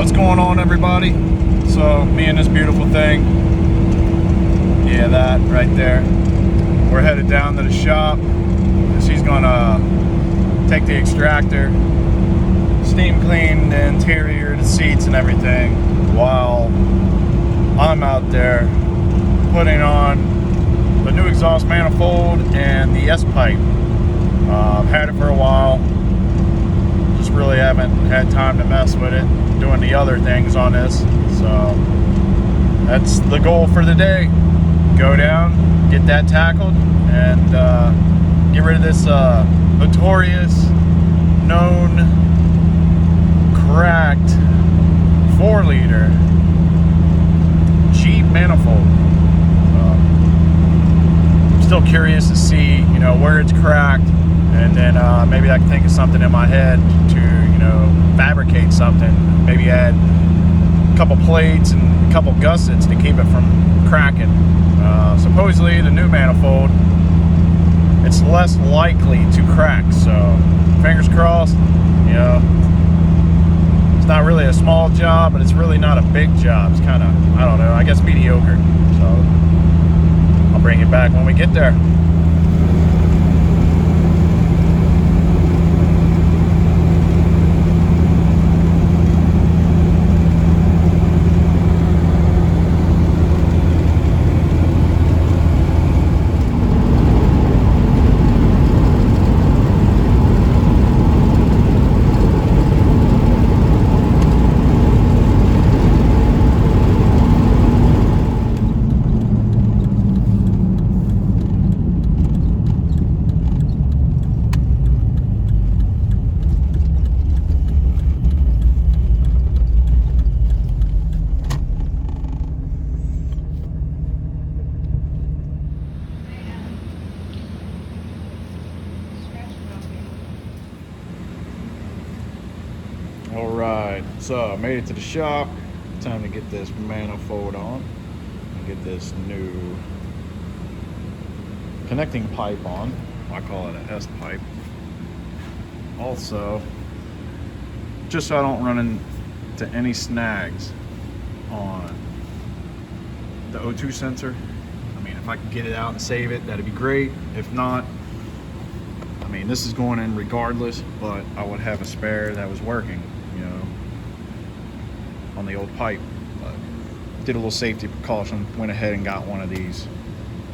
What's going on, everybody? So me and this beautiful thing, yeah, that right there, we're headed down to the shop because he's gonna take the extractor, steam clean the interior, the seats and everything, while I'm out there putting on the new exhaust manifold and the S-pipe. I've had it for a while, just really haven't had time to mess with it, doing the other things on this. So that's the goal for the day. Go down, get that tackled, and get rid of this notorious, known, cracked 4-liter cheap manifold. I'm still curious to see, where it's cracked, and then maybe I can think of something in my head to, fabricate something. Maybe add a couple plates and a couple gussets to keep it from cracking. Supposedly the new manifold, it's less likely to crack, so fingers crossed. It's not really a small job, but it's really not a big job. It's kind of, I don't know, I guess mediocre. So I'll bring it back when we get there. Alright, so I made it to the shop. Time to get this manifold on and get this new connecting pipe on. I call it a S-pipe. Also, just so I don't run into any snags on the O2 sensor. I mean, if I can get it out and save it, that'd be great. If not, I mean, this is going in regardless, but I would have a spare that was working, on the old pipe. But did a little safety precaution, went ahead and got one of these,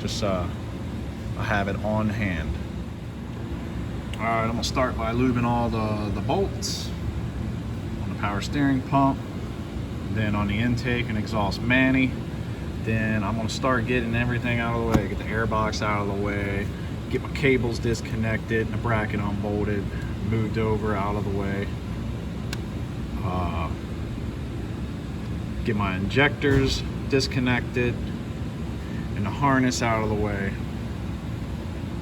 just I have it on hand. All right, I'm gonna start by lubing all the bolts on the power steering pump, then on the intake and exhaust mani. Then I'm gonna start getting everything out of the way, get the air box out of the way, get my cables disconnected, and the bracket unbolted, moved over out of the way. Get my injectors disconnected and the harness out of the way.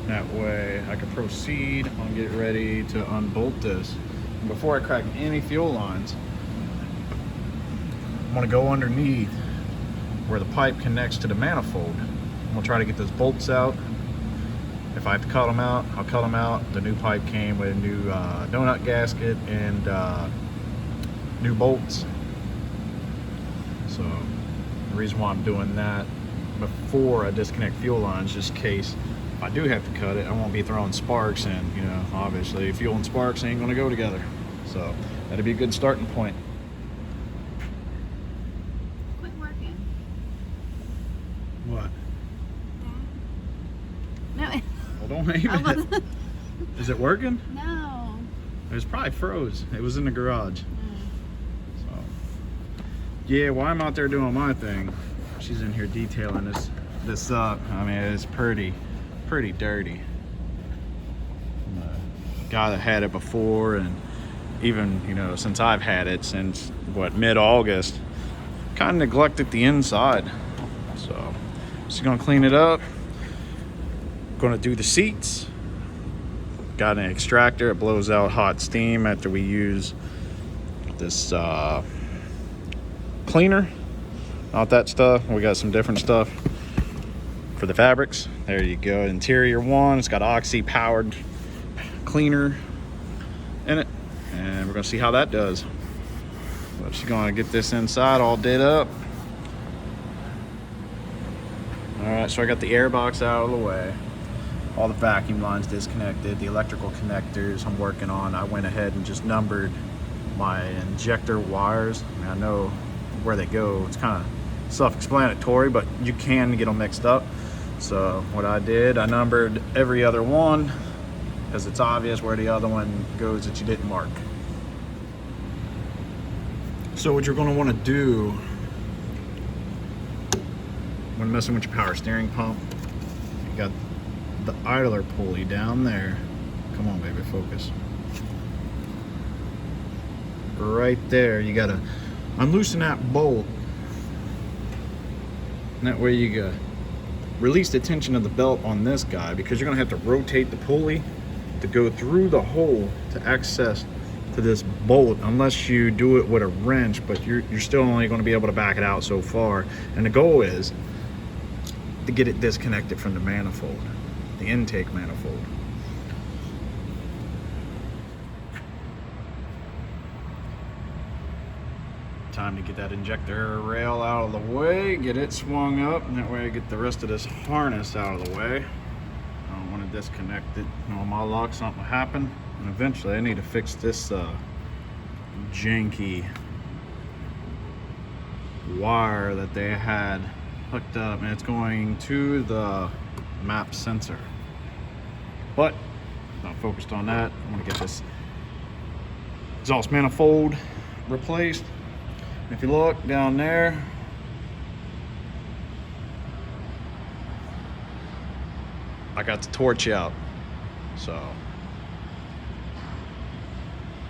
That way I can proceed and get ready to unbolt this. And before I crack any fuel lines, I'm gonna go underneath where the pipe connects to the manifold. I'm gonna try to get those bolts out. If I have to cut them out, I'll cut them out. The new pipe came with a new donut gasket and new bolts. So the reason why I'm doing that before I disconnect fuel lines, just in case if I do have to cut it, I won't be throwing sparks in. Obviously fuel and sparks ain't gonna go together. So that'd be a good starting point. Quit working. What? No. Well, don't aim it. Is it working? No. It was probably froze. It was in the garage. So yeah, while I'm out there doing my thing, she's in here detailing this up. I mean, it's pretty dirty. The guy that had it before, and even since I've had it since mid-August, kind of neglected the inside. So she's gonna clean it up. Gonna do the seats. Got an extractor. It blows out hot steam after we use this cleaner. Not that stuff. We got some different stuff for the fabrics. There you go. Interior one. It's got oxy powered cleaner in it, and we're gonna see how that does. But she's gonna get this inside all did up. All right, so I got the air box out of the way. All the vacuum lines disconnected, the electrical connectors I'm working on. I went ahead and just numbered my injector wires. I mean, I know where they go. It's kind of self-explanatory, but you can get them mixed up. So what I did, I numbered every other one because it's obvious where the other one goes that you didn't mark. So what you're going to want to do when messing with your power steering pump, you got the idler pulley down there. Come on, baby, focus. Right there, you gotta unloosen that bolt. And that way you got release the tension of the belt on this guy, because you're gonna have to rotate the pulley to go through the hole to access to this bolt, unless you do it with a wrench, but you're still only going to be able to back it out so far. And the goal is to get it disconnected from the manifold, the intake manifold. Time to get that injector rail out of the way, get it swung up, and that way I get the rest of this harness out of the way. I don't want to disconnect it. On my lock, something will happen, and eventually I need to fix this janky wire that they had hooked up, and it's going to the map sensor. But not focused on that. I want to get this exhaust manifold replaced. If you look down there, I got the torch out, so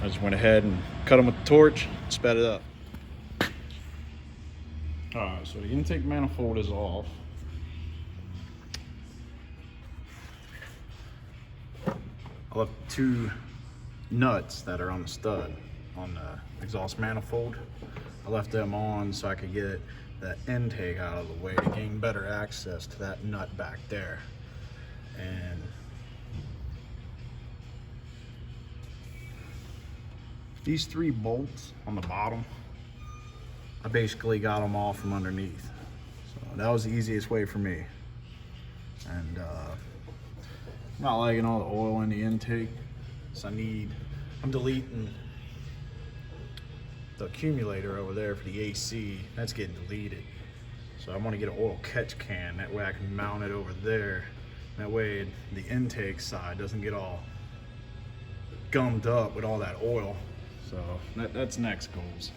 I just went ahead and cut them with the torch, sped it up. All right, so the intake manifold is off. I left 2 nuts that are on the stud on the exhaust manifold. I left them on so I could get the intake out of the way to gain better access to that nut back there. And these 3 bolts on the bottom, I basically got them all from underneath. So that was the easiest way for me. And not liking all the oil in the intake, so I'm deleting the accumulator over there for the AC. That's getting deleted. So I want to get an oil catch can, that way I can mount it over there. That way the intake side doesn't get all gummed up with all that oil. So that's next goals.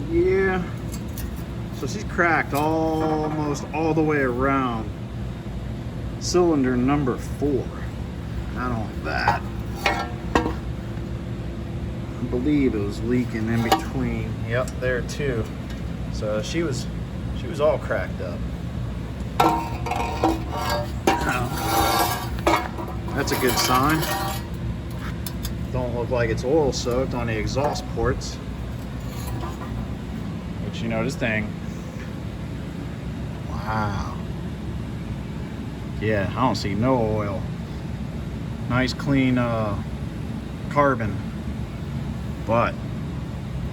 Yeah, so she's cracked almost all the way around cylinder number 4. Not on that, I believe it was leaking in between. Yep, there too. So she was all cracked up. That's a good sign. Don't look like it's oil soaked on the exhaust ports. Which, you know, this thing, wow. Yeah, I don't see no oil. Nice clean carbon. But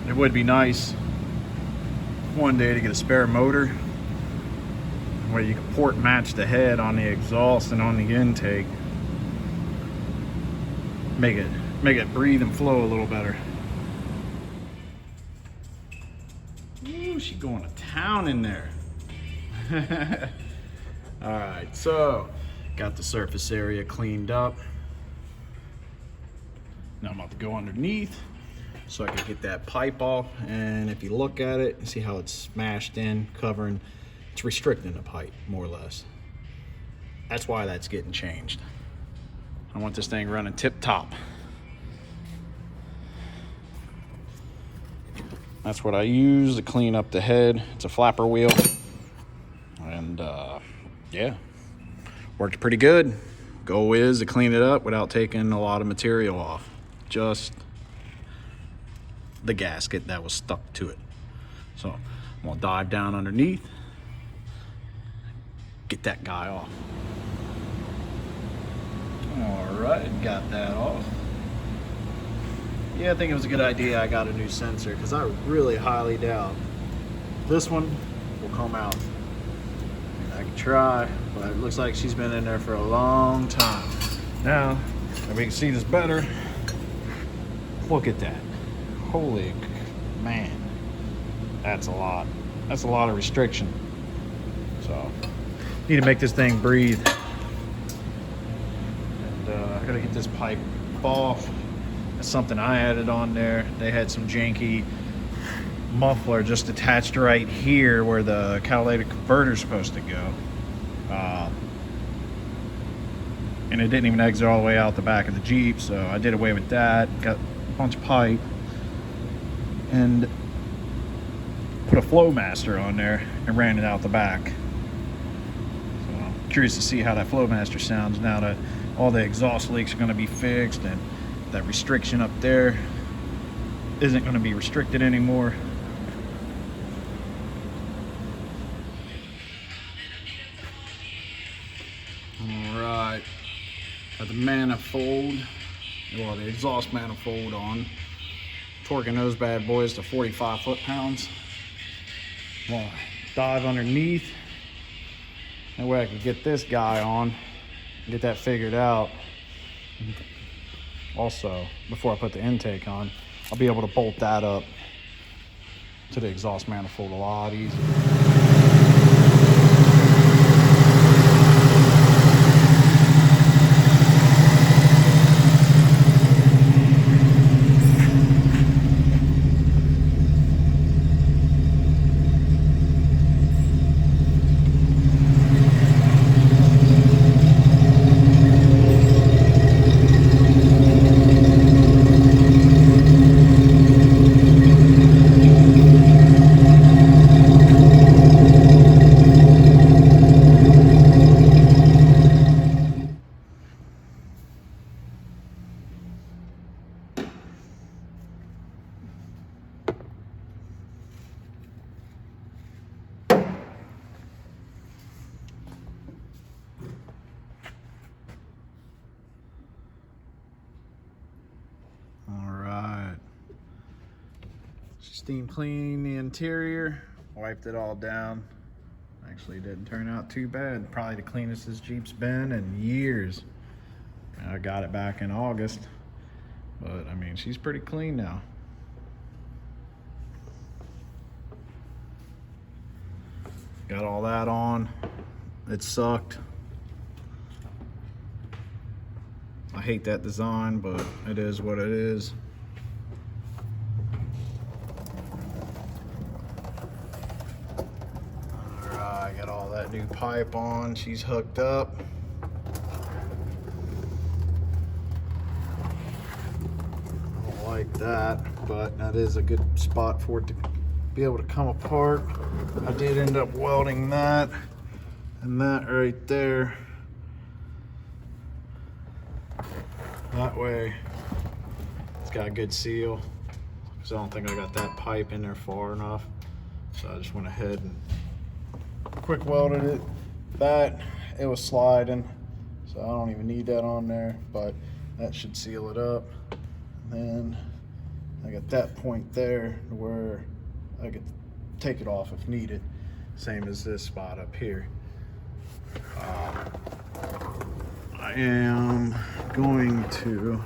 it would be nice one day to get a spare motor where you can port match the head on the exhaust and on the intake. Make it breathe and flow a little better. Ooh, she's going to town in there. All right, so got the surface area cleaned up. Now I'm about to go underneath so I can get that pipe off. And if you look at it, you see how it's smashed in, covering, it's restricting the pipe more or less. That's why that's getting changed. I want this thing running tip top. That's what I use to clean up the head. It's a flapper wheel. And yeah, worked pretty good. Goal is to clean it up without taking a lot of material off. Just the gasket that was stuck to it. So I'm gonna dive down underneath, get that guy off. All right, got that off. Yeah, I think it was a good idea I got a new sensor, because I really highly doubt this one will come out. I can try, but it looks like she's been in there for a long time. Now, if we can see this better, look at that. Holy man, that's a lot. That's a lot of restriction. So, need to make this thing breathe. I gotta get this pipe off. That's something I added on there. They had some janky muffler just attached right here where the catalytic converter is supposed to go. And it didn't even exit all the way out the back of the Jeep, so I did away with that. Got a bunch of pipe and put a Flowmaster on there and ran it out the back. So I'm curious to see how that Flowmaster sounds now that all the exhaust leaks are going to be fixed and that restriction up there isn't going to be restricted anymore. All right, got the manifold, well, the exhaust manifold on, torquing those bad boys to 45 foot-pounds. Well, dive underneath, that way I can get this guy on, get that figured out. Also, before I put the intake on, I'll be able to bolt that up to the exhaust manifold a lot easier. Steam clean the interior, wiped it all down. Actually didn't turn out too bad. Probably the cleanest this Jeep's been in years. I got it back in August, but I mean, she's pretty clean now. Got all that on. It sucked. I hate that design, but it is what it is. Alright, got all that new pipe on. She's hooked up. I don't like that, but that is a good spot for it to be able to come apart. I did end up welding that and that right there. That way it's got a good seal, because I don't think I got that pipe in there far enough. So I just went ahead and quick welded it. That it was sliding, so I don't even need that on there, but that should seal it up. And then I got that point there where I could take it off if needed, same as this spot up here. I am going to,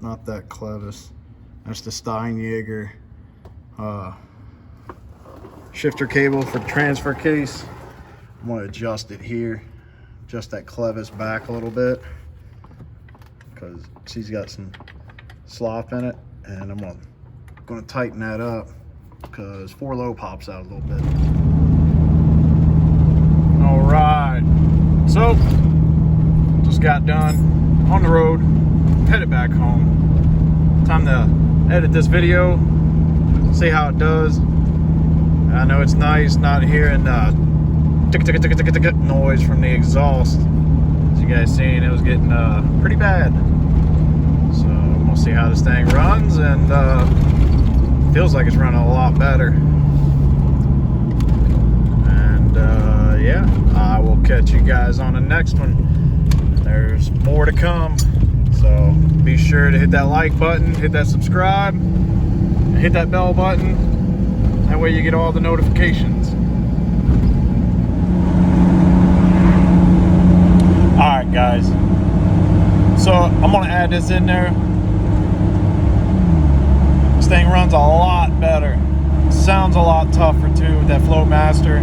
not that clevis, that's the Steinjager shifter cable for the transfer case. I'm going to adjust it here, adjust that clevis back a little bit because she's got some slop in it, and I'm going to tighten that up because 4 low pops out a little bit. All right, so just got done on the road, headed back home. Time to edit this video, see how it does. I know it's nice not hearing noise from the exhaust. As you guys seen, it was getting pretty bad. So we'll see how this thing runs, and feels like it's running a lot better. And yeah, I will catch you guys on the next one. There's more to come, so be sure to hit that like button, hit that subscribe, and hit that bell button. That way you get all the notifications. Alright guys, so I'm going to add this in there. This thing runs a lot better. Sounds a lot tougher too with that Flowmaster.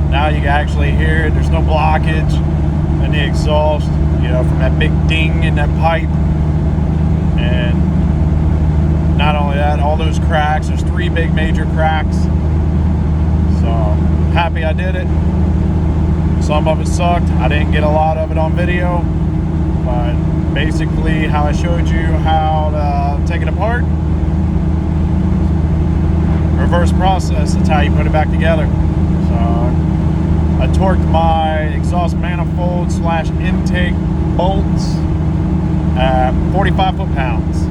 Now you can actually hear it. There's no blockage in the exhaust, you know, from that big ding in that pipe. And not only that, all those cracks, there's 3 big major cracks. So happy I did it. Some of it sucked. I didn't get a lot of it on video, but basically how I showed you how to take it apart, reverse process, that's how you put it back together. So I torqued my exhaust manifold / intake bolts at 45 foot-pounds.